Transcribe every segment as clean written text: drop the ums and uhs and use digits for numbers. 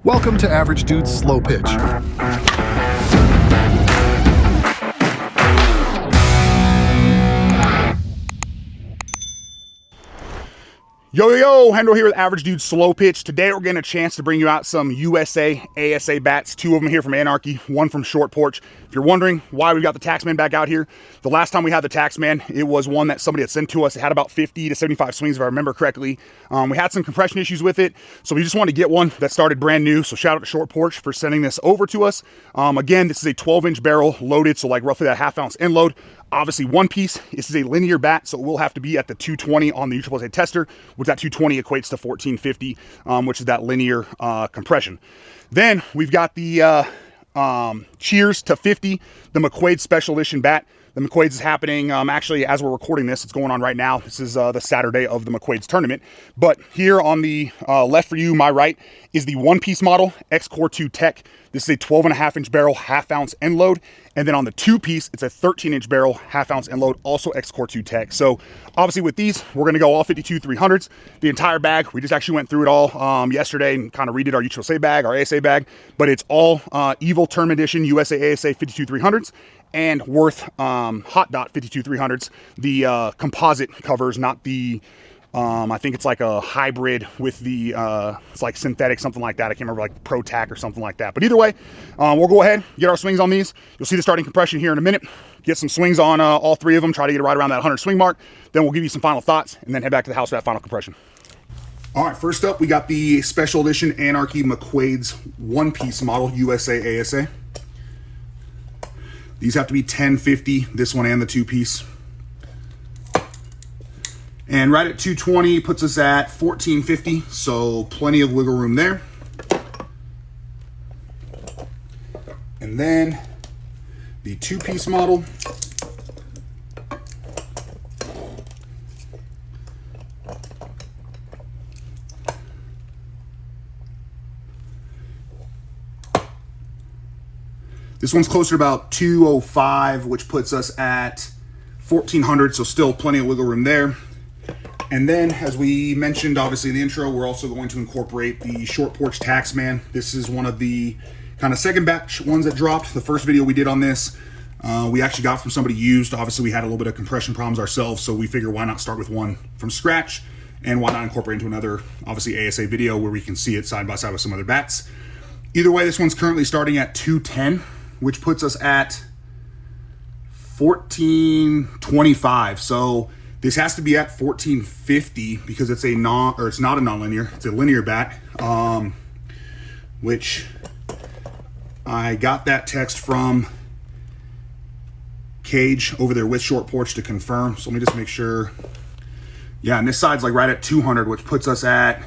Welcome to Average Dude's Slow Pitch. Yo, Hendro here with Average Dude's Slow Pitch. Today we're getting a chance to bring you out some USA ASA bats. Two of them here from Anarchy, one from Short Porch. If you're wondering why we got the Taxman back out here, the last time we had the Taxman, it was one that somebody had sent to us. It had about 50 to 75 swings if I remember correctly. We had some compression issues with it, so we just wanted to get one that started brand new. So shout out to Short Porch for sending this over to us. Again, this is a 12-inch barrel loaded, so like roughly that half-ounce end load. Obviously one piece. This is a linear bat, so it will have to be at the 220 on the AAA tester, which that 220 equates to 1450, which is that linear compression. Then we've got the Cheers to 50, the McQuades Special Edition bat. The McQuades is happening, actually, as we're recording this, it's going on right now. This is the Saturday of the McQuades tournament. But here on the left for you, my right, is the one-piece model, X-Core 2 Tech. This is a 12.5-inch barrel, half-ounce end load. And then on the two-piece, it's a 13-inch barrel, half-ounce end load, also X-Core 2 Tech. So obviously with these, we're going to go all 52 300s, the entire bag. We just actually went through it all yesterday and kind of redid our USA bag, our ASA bag. But it's all Evil Term Edition USA ASA 52 300s. And Worth Hot Dot 52 300s, the composite covers, not the, I think it's like a hybrid with the, it's like synthetic, something like that. I can't remember, like Pro Tack or something like that. But either way, we'll go ahead, get our swings on these. You'll see the starting compression here in a minute. Get some swings on all three of them, try to get it right around that 100 swing mark. Then we'll give you some final thoughts and then head back to the house for that final compression. All right, first up, we got the Special Edition Anarchy McQuades one-piece model USA ASA. These have to be 1050, this one and the two-piece. And right at 220 puts us at 1450, so plenty of wiggle room there. And then the two-piece model. This one's closer to about 205, which puts us at 1400, so still plenty of wiggle room there. And then, as we mentioned, obviously in the intro, we're also going to incorporate the Short Porch Taxman. This is one of the kind of second batch ones that dropped. The first video we did on this, we actually got from somebody used. Obviously, we had a little bit of compression problems ourselves, so we figure why not start with one from scratch, and why not incorporate into another, obviously, ASA video where we can see it side by side with some other bats. Either way, this one's currently starting at 210. Which puts us at 1425. So this has to be at 1450 because it's it's not a non-linear, it's a linear bat. Which I got that text from Cage over there with Short Porch to confirm. So let me just make sure. Yeah, and this side's like right at 200, which puts us at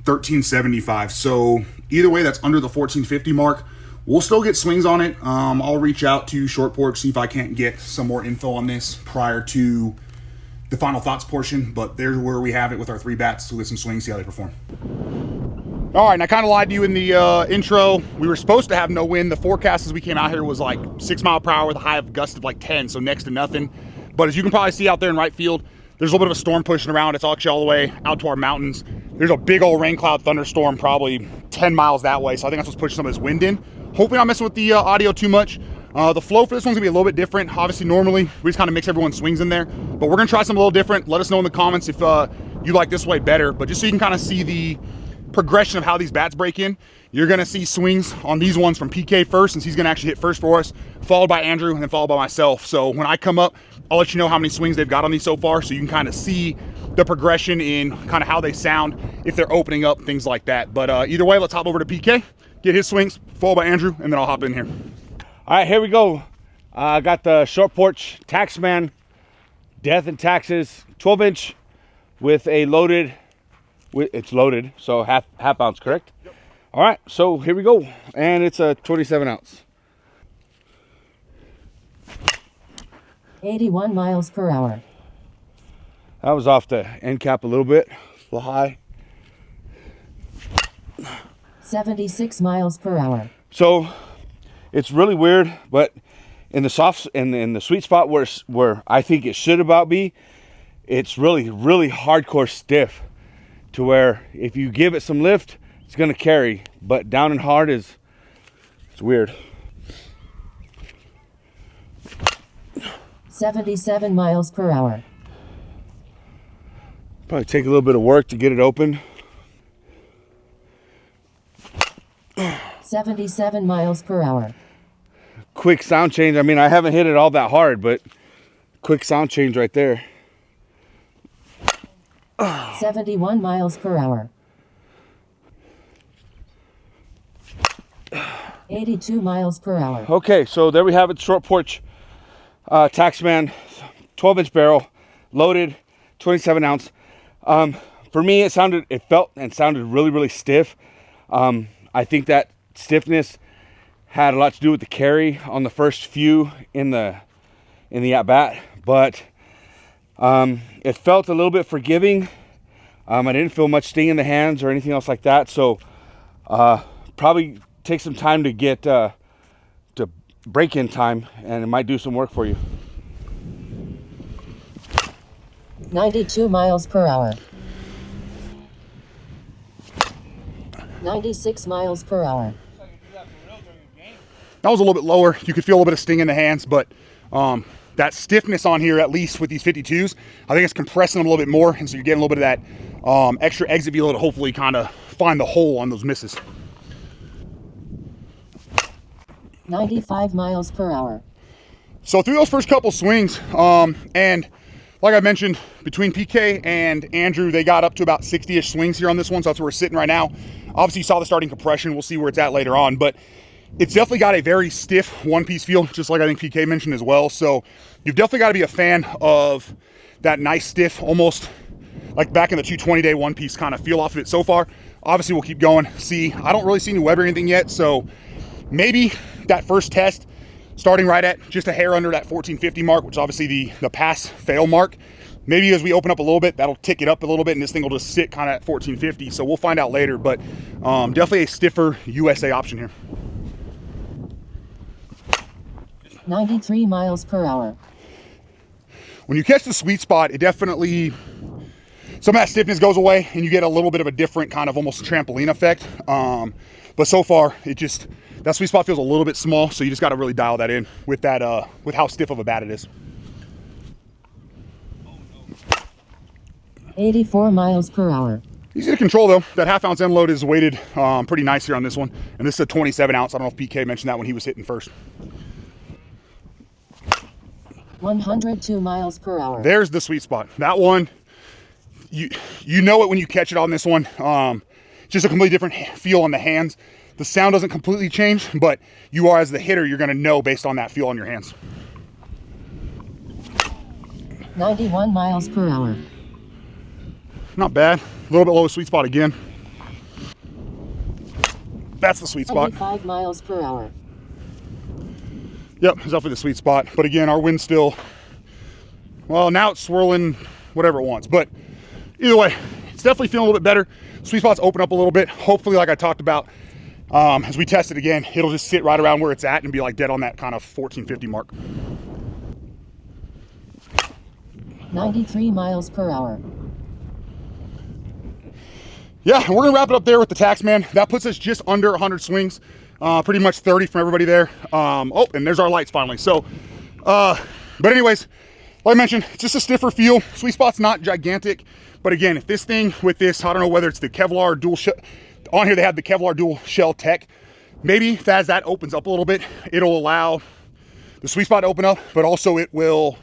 1375. So either way, that's under the 1450 mark. We'll still get swings on it. I'll reach out to Short Porch, see if I can't get some more info on this prior to the final thoughts portion. But there's where we have it with our three bats to get some swings, see how they perform. All right, and I kind of lied to you in the intro. We were supposed to have no wind. The forecast as we came out here was like 6 miles per hour with a high of gust of like 10, so next to nothing. But as you can probably see out there in right field, there's a little bit of a storm pushing around. It's actually all the way out to our mountains. There's a big old rain cloud thunderstorm probably 10 miles that way, so I think that's what's pushing some of this wind in. Hopefully not messing with the audio too much. The flow for this one's gonna be a little bit different. Obviously, normally we just kind of mix everyone's swings in there, but we're gonna try something a little different. Let us know in the comments if you like this way better. But just so you can kind of see the progression of how these bats break in, you're gonna see swings on these ones from PK first, since he's gonna actually hit first for us, followed by Andrew, and then followed by myself. So when I come up, I'll let you know how many swings they've got on these so far, so you can kind of see the progression in kind of how they sound, if they're opening up, things like that. But either way, let's hop over to PK, get his swings, followed by Andrew, and then I'll hop in here. All right, here we go. I got the Short Porch Taxman Death and Taxes 12-inch with a loaded, it's loaded, so half ounce, correct? Yep. All right, so here we go. And it's a 27 ounce. 81 miles per hour. That was off the end cap a little bit, a little high. 76 miles per hour. So it's really weird, but in the in the sweet spot where I think it should about be, it's really hardcore stiff, to where if you give it some lift, it's gonna carry, but down and hard it's weird. 77 miles per hour. Probably take a little bit of work to get it open. 77 miles per hour. Quick sound change. I mean, I haven't hit it all that hard, but quick sound change right there. 71 miles per hour. 82 miles per hour. Okay, so there we have it. Short porch Taxman, 12-inch barrel, loaded, 27 ounce. For me, it felt and sounded really, really stiff. I think that stiffness had a lot to do with the carry on the first few in the at bat, but it felt a little bit forgiving. I didn't feel much sting in the hands or anything else like that. So probably take some time to get to break in time, and it might do some work for you. 92 miles per hour. 96 miles per hour. That was a little bit lower. You could feel a little bit of sting in the hands, but that stiffness on here, at least with these 52s, I think it's compressing them a little bit more, and so you're getting a little bit of that extra exit velo to hopefully kind of find the hole on those misses. 95 miles per hour. So through those first couple swings, and like I mentioned, between PK and Andrew, they got up to about 60-ish swings here on this one, so that's where we're sitting right now. Obviously, you saw the starting compression. We'll see where it's at later on, but it's definitely got a very stiff one-piece feel, just like I think PK mentioned as well. So you've definitely got to be a fan of that nice stiff, almost like back in the 220-day one-piece kind of feel off of it so far. Obviously, we'll keep going. See, I don't really see any web or anything yet, so maybe that first test, starting right at just a hair under that 1450 mark, which is obviously the pass-fail mark. Maybe as we open up a little bit, that'll tick it up a little bit, and this thing will just sit kind of at 1450. So we'll find out later, but definitely a stiffer USA option here. 93 miles per hour. When you catch the sweet spot, it definitely, some of that stiffness goes away, and you get a little bit of a different kind of almost trampoline effect. But so far, that sweet spot feels a little bit small, so you just got to really dial that in with that, with how stiff of a bat it is. 84 miles per hour. Easy to control though. That half-ounce end load is weighted pretty nice here on this one, and this is a 27 ounce. I don't know if PK mentioned that when he was hitting first. 102 miles per hour. There's the sweet spot. That one, you know it when you catch it on this one. Just a completely different feel on the hands. The sound doesn't completely change, but you are, as the hitter, you're going to know based on that feel on your hands. 91 miles per hour. Not bad. A little bit low sweet spot again. That's the sweet spot. 95 miles per hour. Yep, it's definitely the sweet spot. But again, our wind's still, well, now it's swirling whatever it wants. But either way, it's definitely feeling a little bit better. Sweet spot's open up a little bit. Hopefully, like I talked about, as we test it again, it'll just sit right around where it's at and be like dead on that kind of 1450 mark. 93 miles per hour. Yeah, and we're gonna wrap it up there with the Taxman. That puts us just under 100 swings, pretty much 30 from everybody there. Oh, and there's our lights finally. So, but anyways, like I mentioned, it's just a stiffer feel. Sweet spot's not gigantic, but again, if this thing with this, I don't know whether it's the Kevlar dual shell, on here they have the Kevlar dual shell tech. Maybe as that opens up a little bit, it'll allow the sweet spot to open up, but also it will,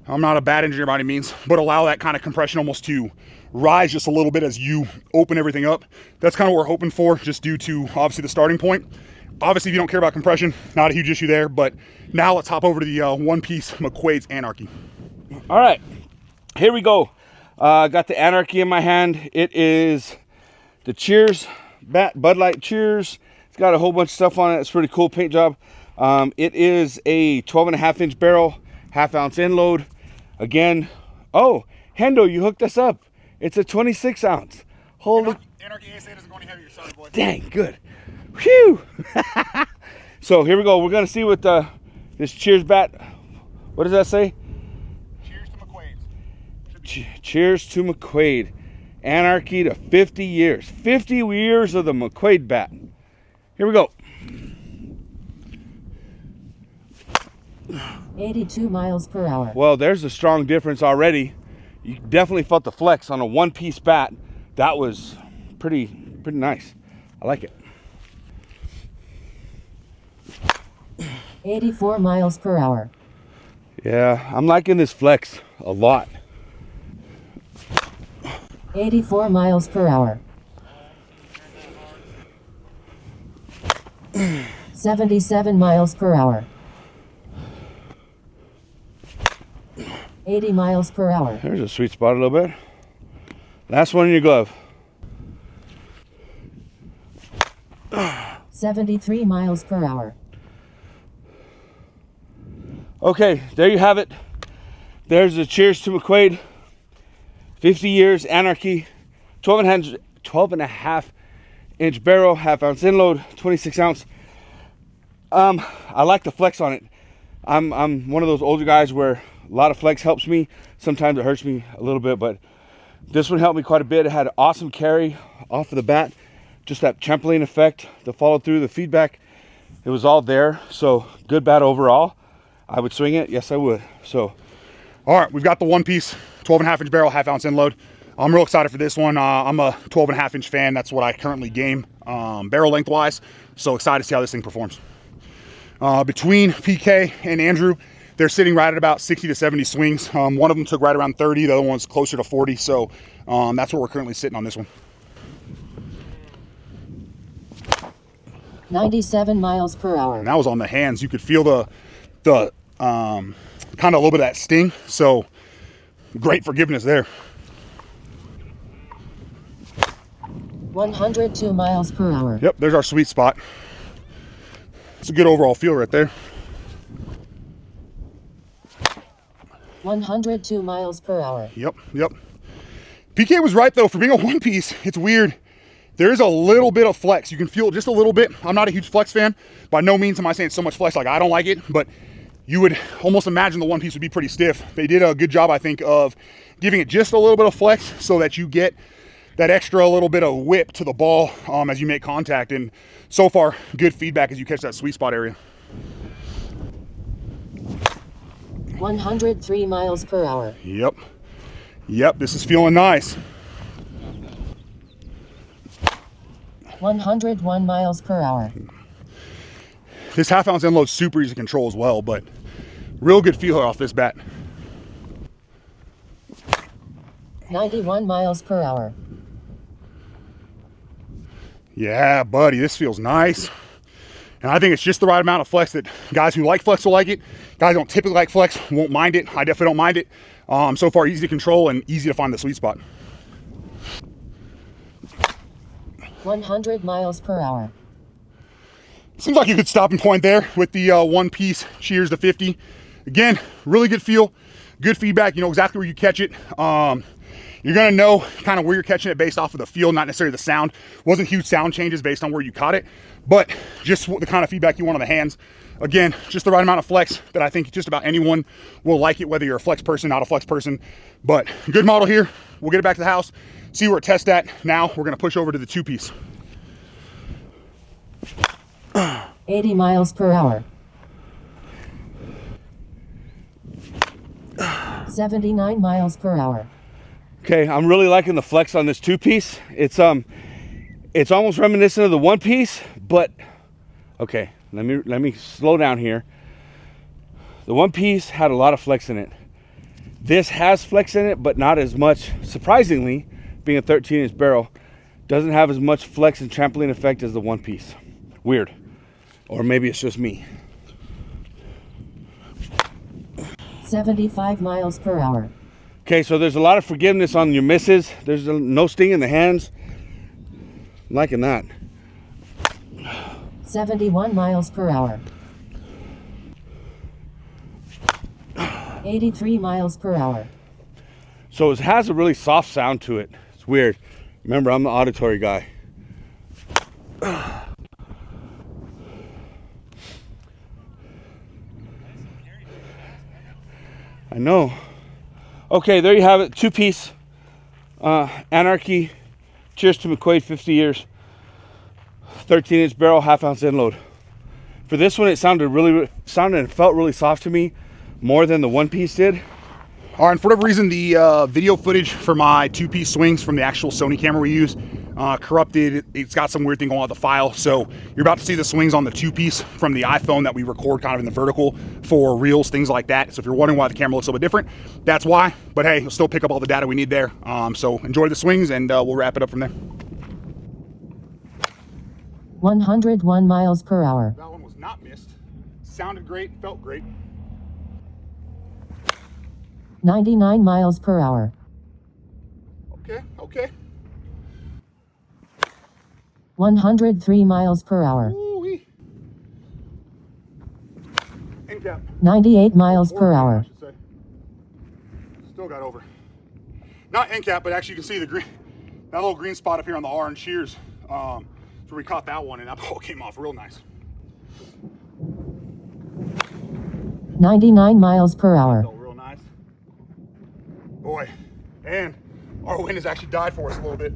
I'm not a bad engineer by any means, but allow that kind of compression almost to rise just a little bit as you open everything up. That's kind of what we're hoping for, just due to obviously the starting point. Obviously, if you don't care about compression, not a huge issue there, but now let's hop over to the one-piece McQuades Anarchy. All right, here we go. Got the Anarchy in my hand. It is the Cheers bat, Bud Light Cheers. It's got a whole bunch of stuff on it. It's pretty cool paint job. It is a 12.5-inch barrel, half-ounce end load. Again, oh, Hendo, you hooked us up. It's a 26 ounce. Holy. Anarchy ASA doesn't go any heavier, sorry, boy. Dang, good. Phew. So here we go. We're gonna see what this Cheers bat. What does that say? Cheers to McQuades. Cheers to McQuade Anarchy to 50 years. 50 years of the McQuade bat. Here we go. 82 miles per hour. Well, there's a strong difference already. You definitely felt the flex on a one-piece bat. That was pretty nice. I like it. 84 miles per hour. Yeah, I'm liking this flex a lot. 84 miles per hour. 77 miles per hour. 80 miles per hour. There's a sweet spot a little bit. Last one in your glove. 73 miles per hour. Okay, there you have it. There's a cheers to McQuade. 50 years, Anarchy, 12 and a half inch barrel, half ounce in load, 26 ounce. I like the flex on it. I'm one of those older guys where a lot of flex helps me. Sometimes it hurts me a little bit, but this one helped me quite a bit. It had an awesome carry off of the bat. Just that trampoline effect, the follow through, the feedback. It was all there. So good bat overall. I would swing it. Yes, I would. So, all right, we've got the one piece, 12 and a half inch barrel, half ounce in load. I'm real excited for this one. I'm a 12 and a half inch fan. That's what I currently game barrel length wise. So excited to see how this thing performs. Between PK and Andrew, they're sitting right at about 60 to 70 swings. One of them took right around 30. The other one's closer to 40. So that's where we're currently sitting on this one. 97 miles per hour. And that was on the hands. You could feel the kind of a little bit of that sting. So great forgiveness there. 102 miles per hour. Yep, there's our sweet spot. It's a good overall feel right there. 102 miles per hour. Yep. PK was right though. For being a one piece, it's weird. There is a little bit of flex. You can feel it just a little bit. I'm not a huge flex fan. By no means am I saying so much flex like I don't like it, but you would almost imagine the one piece would be pretty stiff. They did a good job, I think, of giving it just a little bit of flex so that you get that extra little bit of whip to the ball as you make contact. And so far, good feedback as you catch that sweet spot area. 103 miles per hour. Yep, this is feeling nice. 101 miles per hour. This half ounce end load's super easy to control as well, but real good feel off this bat. 91 miles per hour. Yeah, buddy, this feels nice. And I think it's just the right amount of flex that guys who like flex will like it. Guys who don't typically like flex won't mind it. I definitely don't mind it. So far, easy to control and easy to find the sweet spot. 100 miles per hour. Seems like a good stopping point there with the one piece cheers to 50. Again, really good feel, good feedback. You know exactly where you catch it. You're gonna know kind of where you're catching it based off of the feel, not necessarily the sound. Wasn't huge sound changes based on where you caught it, but just the kind of feedback you want on the hands. Again, just the right amount of flex that I think just about anyone will like it, whether you're a flex person, not a flex person. But good model here. We'll get it back to the house, see where it tests at. Now we're gonna push over to the two piece. 80 miles per hour. 79 miles per hour. okay, I'm really liking the flex on this two piece. It's almost reminiscent of the one piece, but okay, let me slow down here. The one piece had a lot of flex in it. This has flex in it, but not as much. Surprisingly, being a 13-inch barrel, doesn't have as much flex and trampoline effect as the one piece. Weird. Or maybe it's just me. 75 miles per hour. Okay, so there's a lot of forgiveness on your misses. There's no sting in the hands. I'm liking that. 71 miles per hour. 83 miles per hour. So it has a really soft sound to it. It's weird. Remember, I'm the auditory guy. I know. Okay, there you have it. Two piece. Anarchy, cheers to McQuade, 50 years. 13-inch barrel, half-ounce end load. For this one, it sounded and felt really soft to me, more than the one-piece did. All right, and for whatever reason, the video footage for my two-piece swings from the actual Sony camera we use corrupted. It's got some weird thing going on with the file. So you're about to see the swings on the two-piece from the iPhone that we record kind of in the vertical for reels, things like that. So if you're wondering why the camera looks a little bit different, that's why. But hey, you'll still pick up all the data we need there. So enjoy the swings, and we'll wrap it up from there. 101 miles per hour. That one was not missed. Sounded great, felt great. 99 miles per hour. Okay. 103 miles per hour. Ooh-wee. End cap. 98 miles per hour. I should say. Still got over. Not end cap, but actually you can see the green, that little green spot up here on the orange shears. So we caught that one, and that ball came off real nice. 99 miles per hour. Felt real nice. Boy, and our wind has actually died for us a little bit.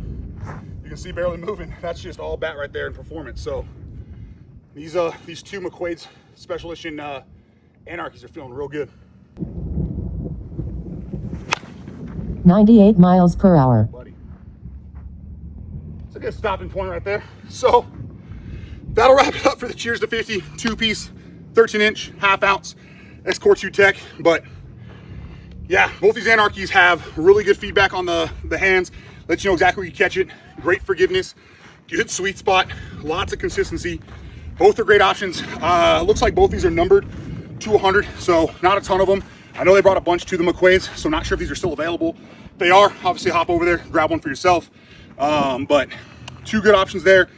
You can see barely moving. That's just all bat right there in performance. So these two McQuades special edition Anarchies are feeling real good. 98 miles per hour. Buddy. It's a good stopping point right there. So that'll wrap it up for the Cheers to 50 two-piece, 13-inch, half-ounce Escort 2 Tech. But yeah, both these Anarchies have really good feedback on the hands. Let you know exactly where you catch it. Great forgiveness, good sweet spot, lots of consistency. Both are great options. Looks like both these are numbered to 100, so not a ton of them. I know they brought a bunch to the McQuades, so not sure if these are still available. If they are, obviously hop over there, grab one for yourself. But two good options there.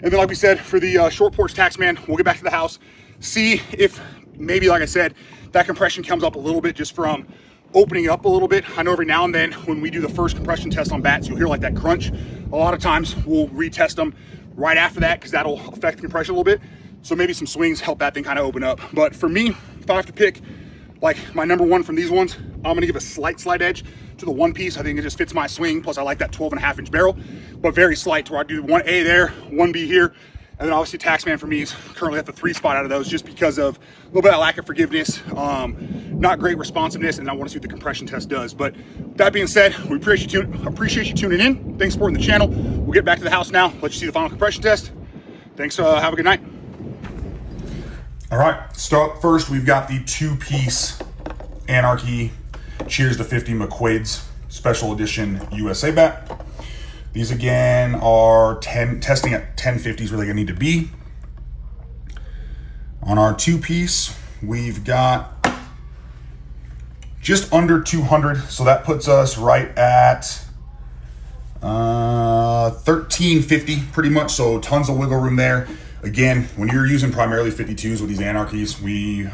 And then like we said, for the short porch Taxman, we'll get back to the house, see if maybe, like I said, that compression comes up a little bit just from opening it up a little bit. I know every now and then when we do the first compression test on bats, you'll hear like that crunch. A lot of times we'll retest them right after that because that'll affect the compression a little bit. So maybe some swings help that thing kind of open up. But for me, if I have to pick like my number one from these ones, I'm gonna give a slight edge to the one piece. I think it just fits my swing. Plus I like that 12.5-inch barrel, but very slight to where I do 1A there, 1B here. And then obviously Taxman for me is currently at the 3 spot out of those just because of a little bit of lack of forgiveness, not great responsiveness, and I want to see what the compression test does. But that being said, we appreciate you tuning in. Thanks for supporting the channel. We'll get back to the house now, let you see the final compression test. Thanks, have a good night. All right, start first, we've got the two-piece Anarchy Cheers to 50 McQuades Special Edition USA bat. These again are testing at 1050 is where they're gonna need to be. On our two-piece, we've got just under 200, so that puts us right at 1350 pretty much, so tons of wiggle room there. Again, when you're using primarily 52s with these Anarchies,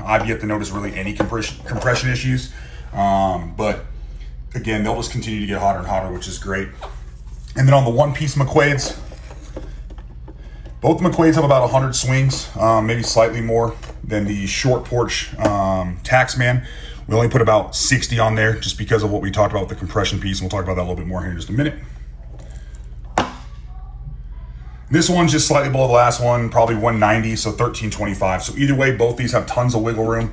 I've yet to notice really any compression issues, but again, they'll just continue to get hotter and hotter, which is great. And then on the one-piece McQuades, both McQuades have about 100 swings, maybe slightly more than the short porch Taxman. We only put about 60 on there just because of what we talked about with the compression piece, and we'll talk about that a little bit more here in just a minute. This one's just slightly below the last one, probably 190, so 1325. So either way, both these have tons of wiggle room.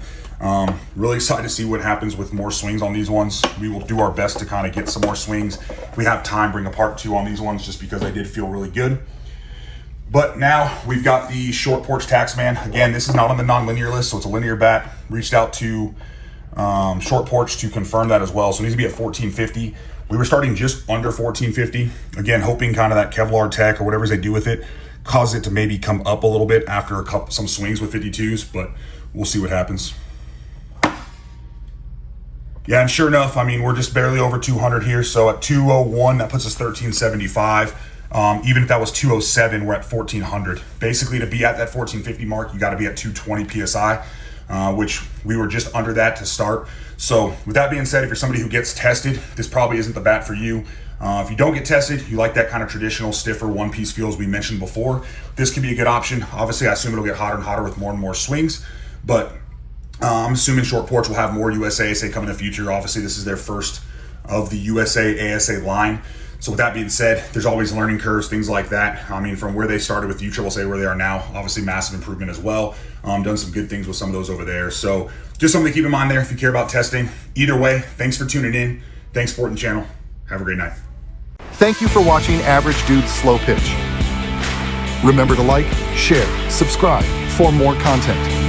Really excited to see what happens with more swings on these ones. We will do our best to kind of get some more swings. If we have time, bring a part 2 on these ones just because they did feel really good. But now we've got the short porch Taxman. Again, this is not on the non-linear list, so it's a linear bat. Reached out to short porch to confirm that as well. So it needs to be at 1450. We were starting just under 1450. Again, hoping kind of that Kevlar tech or whatever they do with it causes it to maybe come up a little bit after some swings with 52s, but we'll see what happens. Yeah, and sure enough, I mean, we're just barely over 200 here. So at 201, that puts us 1375. Even if that was 207, we're at 1400. Basically, to be at that 1450 mark, you got to be at 220 PSI, which we were just under that to start. So with that being said, if you're somebody who gets tested, this probably isn't the bat for you. If you don't get tested, you like that kind of traditional, stiffer one-piece feel as we mentioned before, this can be a good option. Obviously, I assume it'll get hotter and hotter with more and more swings, but I'm assuming short porch will have more USA ASA come in the future. Obviously, this is their first of the USA ASA line. So with that being said, there's always learning curves, things like that. I mean, from where they started with USSSA, where they are now, obviously massive improvement as well. Done some good things with some of those over there. So just something to keep in mind there if you care about testing. Either way, thanks for tuning in. Thanks for supporting the channel. Have a great night. Thank you for watching Average Dude's Slow Pitch. Remember to like, share, subscribe for more content.